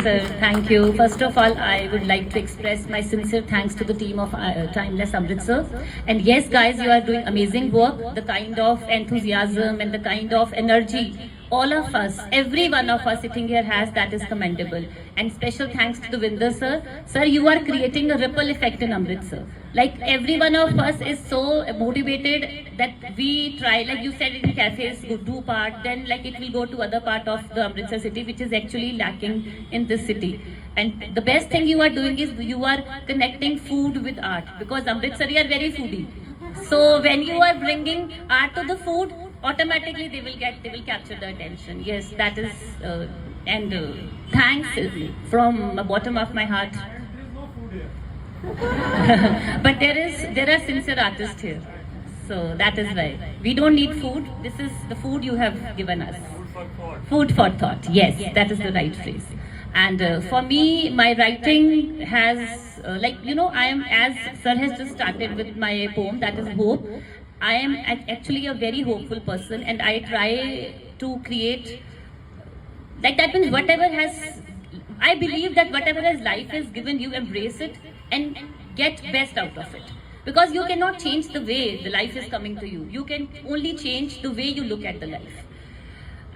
sir. Thank you. First of all, I would like to express my sincere thanks to the team of Timeless Amritsar. And yes, guys, you are doing amazing work. The kind of enthusiasm and the kind of energy all of us, every one of us sitting here has, that is commendable. And special thanks to the Vinder sir. Sir, you are creating a ripple effect in Amritsar. Like every one of us is so motivated that we try, like you said, in cafes, do part, then like it will go to other part of the Amritsar city, which is actually lacking in this city. And the best thing you are doing is you are connecting food with art, because Amritsari are very foodie. So when you are bringing art to the food, automatically they will capture the attention. Yes, that is, thanks from the bottom of my heart. But there are sincere artists here, so that is why we don't need food. This is the food you have given us. Food for thought. Yes, that is the right phrase. And for me, my writing has, I am, as sir has just started with my poem, that is Hope. I am actually a very hopeful person, and I try to create, like that means whatever has, I believe that whatever has life has given you, embrace it and get best out of it. Because you cannot change the way the life is coming to you. You can only change the way you look at the life.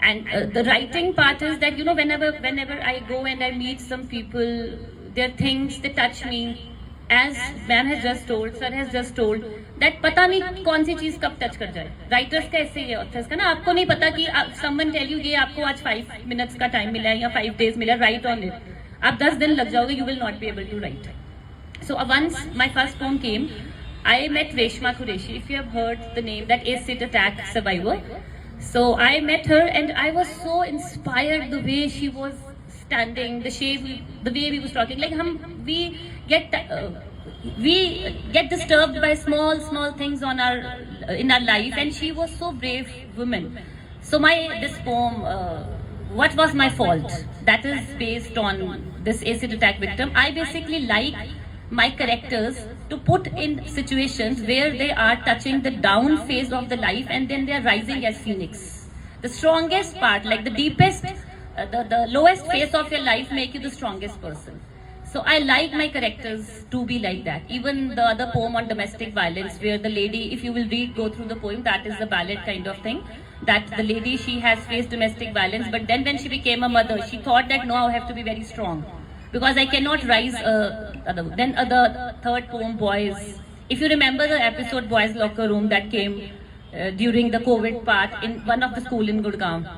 And the writing part is that, whenever I go and I meet some people, there are things that touch me. As ma'am has just told, sir has just told, that पता नहीं कौन सी चीज कब touch कर जाए. Writers का ऐसे ही है, ऑथर्स का ना, आपको नहीं पता कि someone tell you ये आपको आज 5 minutes का टाइम मिला है या 5 days मिला, write on it. आप 10 दिन लग जाओगे, you will not be able to write. So once my first poem came, I met Reshma Qureshi. If you have heard the name, that acid attack survivor. So I met her and I was so inspired the way she was standing, the shape, the way we was talking. Like we get disturbed by small things in our life, and she was so brave woman. So this poem, what was my fault, that is based on this acid attack victim. I basically like my characters to put in situations where they are touching the down phase of the life, and then they are rising as phoenix. The strongest part, like the deepest, the lowest phase of your life make you the strongest person. So I like my characters to be like that. Even the other poem on domestic violence, where the lady, if you will go through the poem, that is the ballad kind of thing, that the lady, she has faced domestic violence, but then when she became a mother, she thought that no, I have to be very strong, because I cannot rise. Then the third poem, Boys. If you remember the episode Boys Locker Room that came during the COVID part in one of the school in Gurgaon,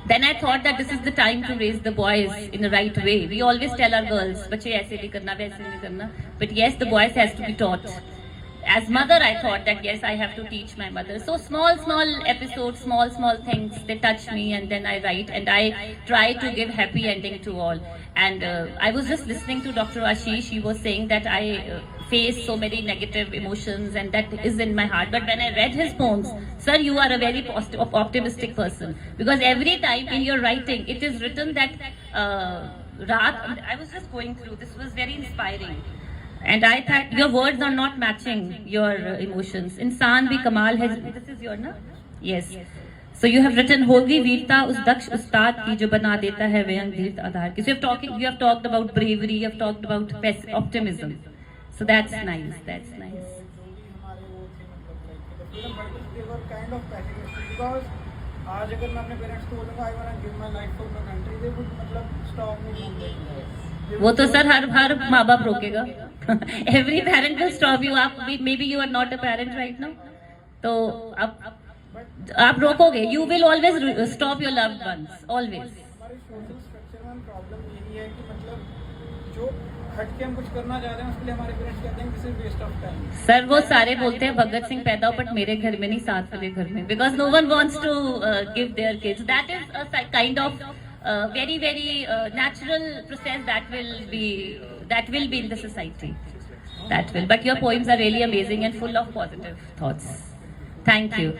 then I thought that this is the time to raise the boys in the right way. We always tell our girls, "Bache aise nahi karna, waise nahi karna." But yes, the boys has to be taught. As mother, I thought that yes, I have to teach my mother. So small episodes, small things, they touch me, and then I write, and I try to give happy ending to all. And I was just listening to Dr. Ashish. He was saying that I face so many negative emotions, and that is in my heart. But when I read his poems, sir, you are a very positive, optimistic person, because every time in your writing, it is written that I was just going through. This was very inspiring. And I thought your words are not matching your emotions. Insan bhi kamal hai. This is your, na? Yes. So you have written होगी वीरता उस दक्ष उस्ताद की जो बना देता है व्यंग धीरत आधार की. So you have talked about bravery, you have talked about optimism. So that's nice. That's nice. Because आज अगर मैं अपने पेरेंट्स को बोलूँगा I wanna give my life for the country, they would मतलब stop me. वो तो सर हर माँ बाप रोकेगा. Every parent will stop you. Maybe you are not a parent right now. तो आप रोकोगे. You will always stop your loved ones. Always. हमारे social structure में प्रॉब्लम यही है कि मतलब जो हट के हम कुछ करना चाह रहे हैं उसके लिए हमारे पेरेंट्स कहते हैं this is waste of time. Sir वो सारे बोलते हैं भगत सिंह पैदा हो, बट मेरे घर में नहीं, साथ वाले घर में. Because no one wants to give their kids. That is a kind of very natural process that will be in the society. That will. But your poems are really amazing and full of positive thoughts. Thank you.